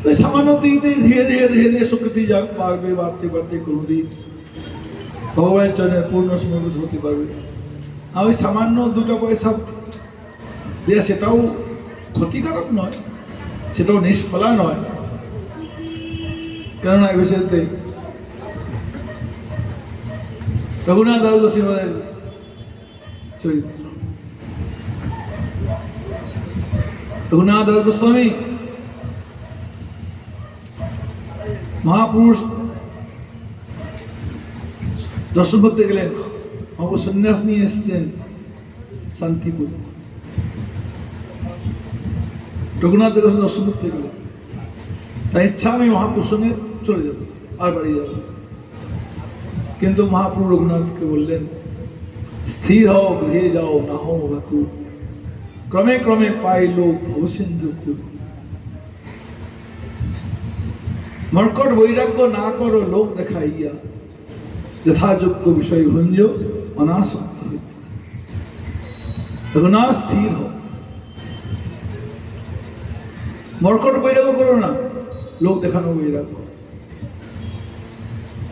ওই সামান্য দিতে ধীরে ধীরে ধীরে ধীরে শক্তি যা বাড়বে, বাড়তে বাড়তে কোনোদিন ভগবানের চরণের পূর্ণ সমবেত হতে পারবে। আর ওই সামান্য 2 পয়সা দিয়ে সেটাও ক্ষতিকারক নয়, সেটাও নিষ্ফলা নয়। কেননা এই বিষয়তে রঘুনাথ দাস গোস্বামীর চরিত্র, রঘুনাথ দাস গোস্বামী মহাপুরুষ দর্শন করতে গেলেন, মহাপুরুষ সন্ন্যাস নিয়ে এসছেন শান্তিপুর। রঘুনাথ দাস দর্শন করতে গেলেন, তাই ইচ্ছা আমি মহাপুরুষ সঙ্গে চলে যাব, আর বাড়ি যাব। কিন্তু মহাপ্রভু রঘুনাথকে বললেন, স্থির হও, গৃহে যাও, না হও ভাতু, ক্রমে ক্রমে পাই লোক ভবসিন্ধু কুল। মর্কট বৈরাগ্য না করো লোক দেখাইয়া, যথাযোগ্য বিষয় ভঞ্জ অনাসক্ত হইয়া। রঘুনাথ স্থির হও, মর্কট বৈরাগ্য করো না, লোক দেখানো বৈরাগ্য।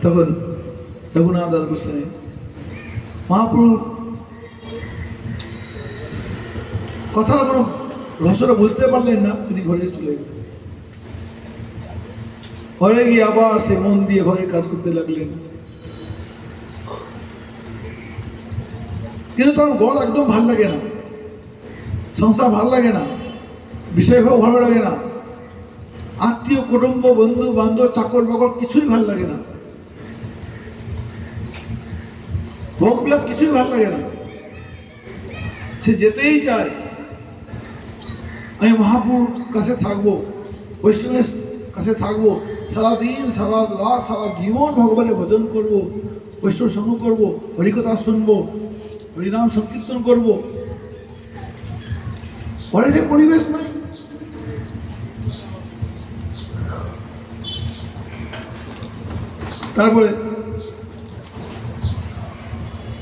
তখন রঘুনাথ দাস গোস্বামী মহাপ্রভু কথার কোনো রহস্যটা বুঝতে পারলেন না, তিনি ঘরে চলে গেলেন। ঘরে গিয়ে আবার সে মন দিয়ে ঘরে কাজ করতে লাগলেন। কিন্তু তার গড় একদম ভাল লাগে না, সংসার ভাল লাগে না, বিষয়ভাব ভালো লাগে না, আত্মীয় কুটুম্ব বন্ধু বান্ধব চাকর বাকর কিছুই ভাল লাগে না, ভোগ বিলাস কিছুই ভাল লাগে না। সে যেতেই চায় আমি মহাপুরুর কাছে থাকবো, বৈষ্ণবের কাছে থাকবো, সারাদিন সারা রাত সারা জীবন ভগবানের ভজন করবো, বৈষ্ণব সঙ্গ করবো, হরিকথা শুনবো, হরিনাম সংকীর্তন করবো। পরে সে পরিবেশ নাই। তারপরে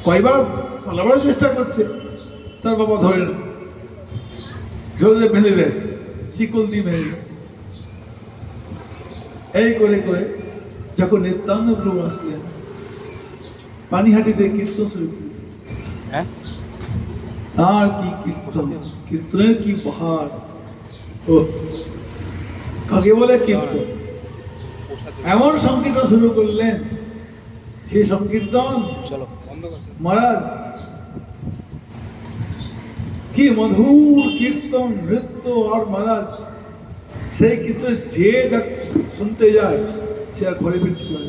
কয়বার পালাবার চেষ্টা করছে, তার বাবা ধরে না, ধরে বেঁধে দেয়, শিকল দিয়ে বেঁধে দেয়। এই করে করে যখন নিত্যানন্দ প্রভু আসলেন, পানিহাটিতে কীর্তন শুরু করলেন। আর কি কীর্তন, কীর্তনের কি পাহাড়! ও কাকে বলে কীর্তন! এমন সংকীর্তন শুরু করলেন, সেই সংকীর্তন মহারাজ কি মধুর কীর্তন নৃত্য। আর মহারাজ সেই কীর্তন যে শুনতে যায় সে আর ঘরে ফিরতে পারে।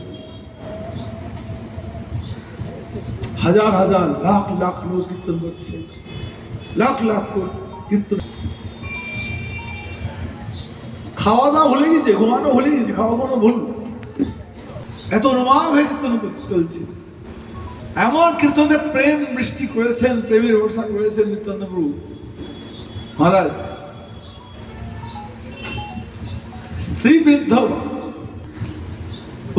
হাজার হাজার লাখ লাখ লোক কীর্তন করছে, লাখ লাখ কীর্তন। খাওয়া দাওয়া ভুলে গেছে, ঘুমানো ভুলে গেছে, খাওয়া কোনো ভুল, এত অনুমান হয়ে কীর্তন চলছে। এমন কীর্তনে প্রেম বৃষ্টি করেছেন, প্রেমের বর্ষা করেছেন নিত্যানন্দ প্রভু মহারাজ। স্ত্রী বৃদ্ধ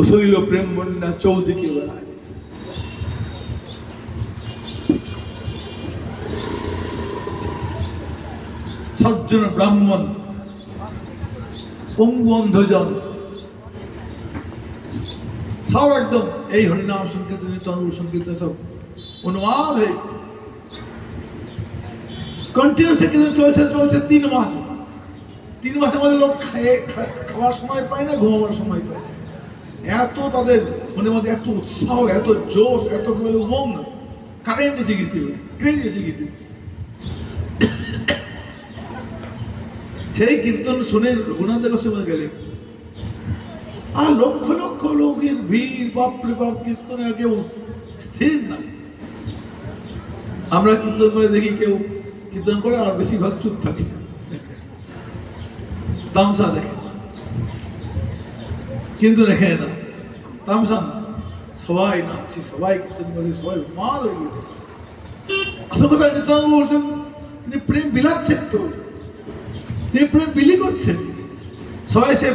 উছলিল প্রেম বন্যা চৌদিকে বেড়ায়। সজ্জন ব্রাহ্মণ পঙ্গু অন্ধজন সব একদম এই হরিনাম সংকীর্তন নিত্যানন্দ সংকীর্তন সব অনুমান হয়ে কন্টিনিউসলি কিন্তু চলছে চলছে 3 মাস। 3 মাসের মধ্যে লোক খাওয়ার সময় পায় না, ঘুমাবার সময় পায় না। এত তাদের মনের মধ্যে এত উৎসাহ, এত জোশ, এত উমঙ্গ, কারেন্ট এসে গেছিল, ক্রেজ এসে গেছিল। সেই কীর্তন শুনে রঘুনাথ গোস্বামী গেলেন, আর লক্ষ লক্ষ লোকের ভিড়, বাপরে বাপ, কীর্তনে আর কেউ স্থির না। আমরা কীর্তন করে দেখি কেউ কীর্তন করে আর বেশিরভাগ চুপ থাকে, তামসা দেখে, কিন্তু দেখে না তামসা না, সবাই নাচছে, সবাই কীর্তন করে, সবাই মাল হয়ে গেছে। আসল কথা নিত্যানন্দ বলছেন তিনি প্রেম বিলাচ্ছেন, তো তিনি প্রেম বিলি করছেন, সবাই সে